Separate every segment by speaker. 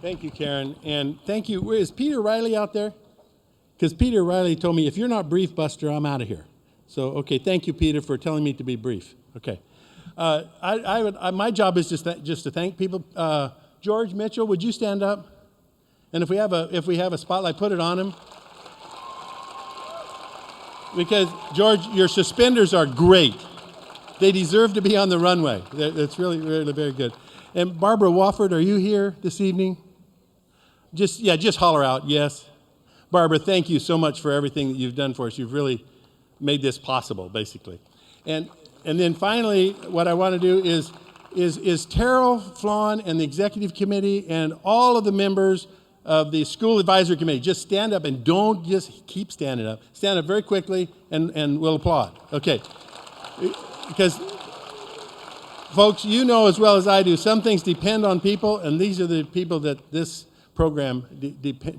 Speaker 1: Thank you, Karen. And thank you. Is Peter Riley out there? Because Peter Riley told me, if you're not brief, Buster, I'm out of here. So, okay, thank you, Peter, for telling me to be brief. Okay. My job is just to thank people. George Mitchell, would you stand up? And if we have a spotlight, put it on him. Because, George, your suspenders are great. They deserve to be on the runway. That's really, really very good. And Barbara Wofford, are you here this evening? Just holler out, yes. Barbara, thank you so much for everything that you've done for us. You've really made this possible, basically. And then finally, what I want to do is Terrell Flawn and the executive committee and all of the members of the school advisory committee, just stand up and don't just keep standing up. Stand up very quickly and we'll applaud. Okay. Because, folks, you know as well as I do, some things depend on people, and these are the people that this program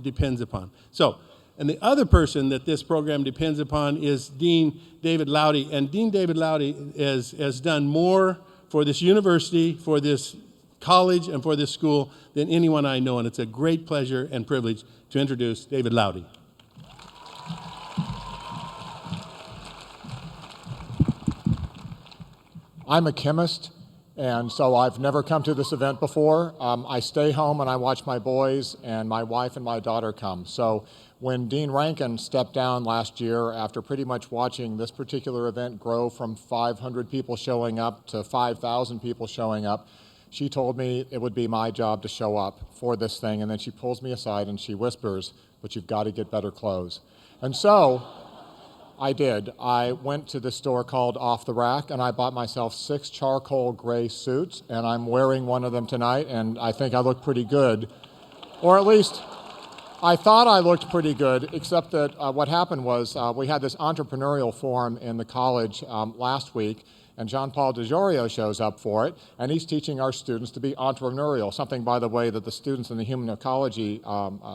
Speaker 1: depends upon. So, and the other person that this program depends upon is Dean David Laudy. And Dean David Laudy has done more for this university, for this college, and for this school than anyone I know. And it's a great pleasure and privilege to introduce David Laudy.
Speaker 2: I'm a chemist, and so I've never come to this event before. I stay home and I watch my boys, and my wife and my daughter come. So when Dean Rankin stepped down last year after pretty much watching this particular event grow from 500 people showing up to 5,000 people showing up, she told me it would be my job to show up for this thing, and then she pulls me aside and she whispers, "But you've got to get better clothes." And so I did. I went to the store called Off the Rack, and I bought myself 6 charcoal gray suits, and I'm wearing one of them tonight, and I think I look pretty good. Or at least I thought I looked pretty good, except that what happened was we had this entrepreneurial forum in the college last week, and John Paul DeJorio shows up for it, and he's teaching our students to be entrepreneurial, something, by the way, that the students in the human ecology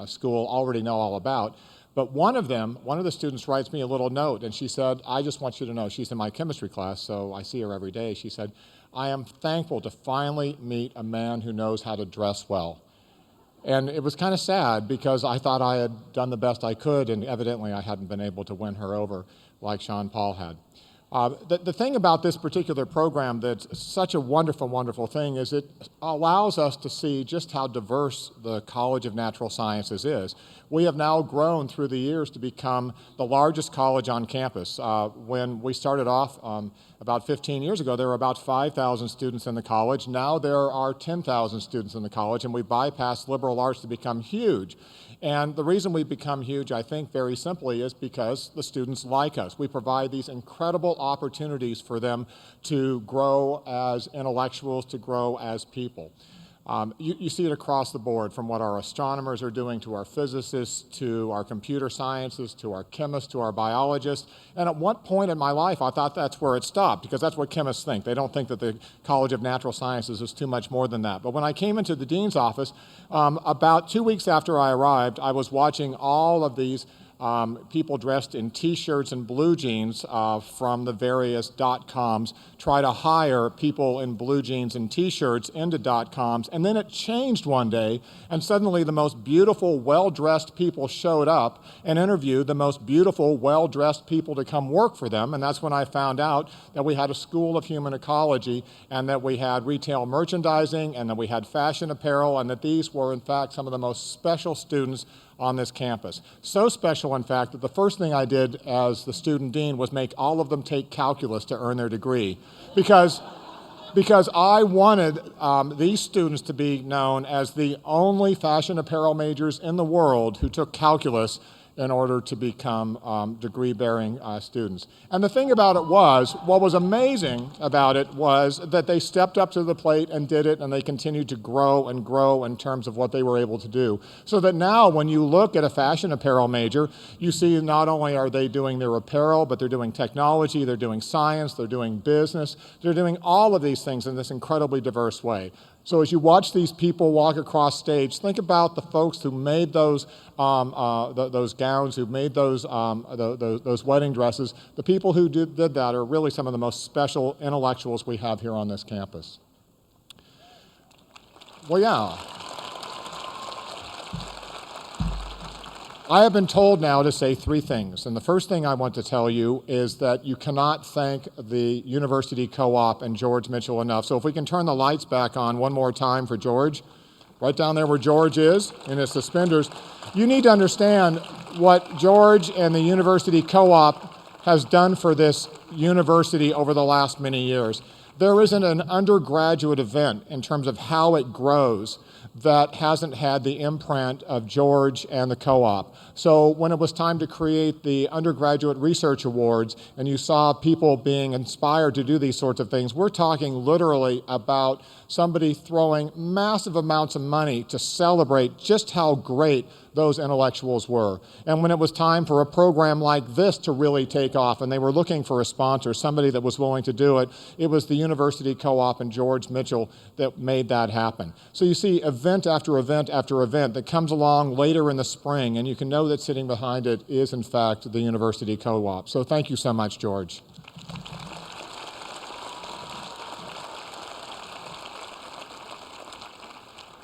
Speaker 2: school already know all about. But one of the students writes me a little note, and she said, "I just want you to know," she's in my chemistry class, so I see her every day. She said, "I am thankful to finally meet a man who knows how to dress well." And it was kind of sad because I thought I had done the best I could, and evidently I hadn't been able to win her over like Sean Paul had. The thing about this particular program that's such a wonderful, wonderful thing is it allows us to see just how diverse the College of Natural Sciences is. We have now grown through the years to become the largest college on campus. When we started off about 15 years ago, there were about 5,000 students in the college. Now there are 10,000 students in the college, and we bypassed liberal arts to become huge. And the reason we've become huge, I think, very simply, is because the students like us. We provide these incredible opportunities for them to grow as intellectuals, to grow as people. You see it across the board, from what our astronomers are doing to our physicists, to our computer sciences, to our chemists, to our biologists. And at one point in my life, I thought that's where it stopped, because that's what chemists think. They don't think that the College of Natural Sciences is too much more than that. But when I came into the dean's office, about 2 weeks after I arrived, I was watching all of these people dressed in T-shirts and blue jeans from the various .coms try to hire people in blue jeans and T-shirts into .coms, and then it changed one day, and suddenly the most beautiful, well-dressed people showed up and interviewed the most beautiful, well-dressed people to come work for them, and that's when I found out that we had a School of Human Ecology, and that we had retail merchandising, and that we had fashion apparel, and that these were, in fact, some of the most special students on this campus. So special, in fact, that the first thing I did as the student dean was make all of them take calculus to earn their degree, because I wanted these students to be known as the only fashion apparel majors in the world who took calculus in order to become degree-bearing students. And the thing about it was, what was amazing about it was that they stepped up to the plate and did it, and they continued to grow and grow in terms of what they were able to do. So that now when you look at a fashion apparel major, you see not only are they doing their apparel, but they're doing technology, they're doing science, they're doing business, they're doing all of these things in this incredibly diverse way. So as you watch these people walk across stage, think about the folks who made those gowns, who made those wedding dresses. The people who did that are really some of the most special intellectuals we have here on this campus. Well, yeah. I have been told now to say three things. And the first thing I want to tell you is that you cannot thank the University Co-op and George Mitchell enough. So if we can turn the lights back on one more time for George, right down there where George is in his suspenders. You need to understand what George and the University Co-op has done for this university over the last many years. There isn't an undergraduate event in terms of how it grows that hasn't had the imprint of George and the co-op. So when it was time to create the undergraduate research awards and you saw people being inspired to do these sorts of things, we're talking literally about somebody throwing massive amounts of money to celebrate just how great those intellectuals were. And when it was time for a program like this to really take off and they were looking for a sponsor, somebody that was willing to do it, it was the University Co-op and George Mitchell that made that happen. So you see event after event after event that comes along later in the spring, and you can know that sitting behind it is in fact the University Co-op. So thank you so much, George.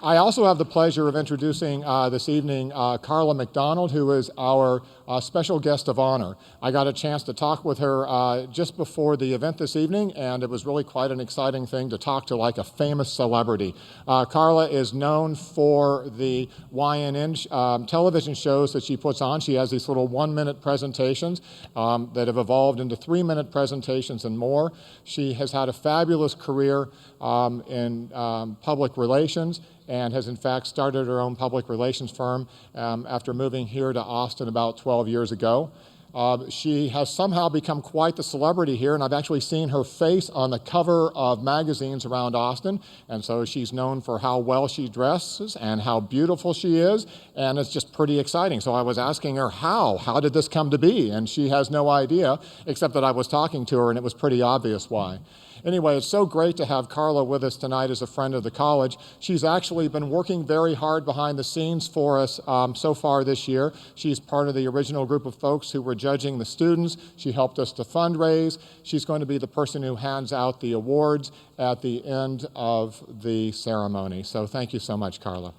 Speaker 2: I also have the pleasure of introducing this evening Carla McDonald, who is our special guest of honor. I got a chance to talk with her just before the event this evening, and it was really quite an exciting thing to talk to like a famous celebrity. Carla is known for the YNN television shows that she puts on. She has these little 1-minute presentations that have evolved into 3-minute presentations and more. She has had a fabulous career in public relations, and has in fact started her own public relations firm after moving here to Austin about 12 years ago. She has somehow become quite the celebrity here, and I've actually seen her face on the cover of magazines around Austin, and so she's known for how well she dresses and how beautiful she is, and it's just pretty exciting. So I was asking her how did this come to be, and she has no idea, except that I was talking to her and it was pretty obvious why. Anyway, it's so great to have Carla with us tonight as a friend of the college. She's actually been working very hard behind the scenes for us so far this year. She's part of the original group of folks who were judging the students. She helped us to fundraise. She's going to be the person who hands out the awards at the end of the ceremony. So thank you so much, Carla.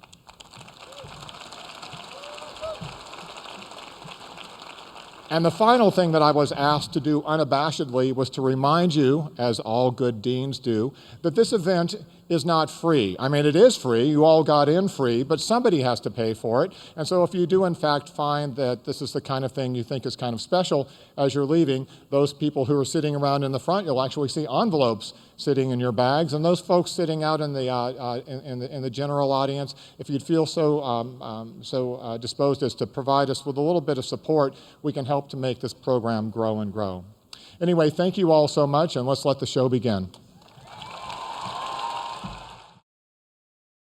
Speaker 2: And the final thing that I was asked to do unabashedly was to remind you, as all good deans do, that this event is not free. I mean, it is free. You all got in free, but somebody has to pay for it. And so if you do, in fact, find that this is the kind of thing you think is kind of special as you're leaving, those people who are sitting around in the front, you'll actually see envelopes sitting in your bags. And those folks sitting out in the general audience, if you'd feel so disposed as to provide us with a little bit of support, we can help to make this program grow and grow. Anyway, thank you all so much, and let's let the show begin.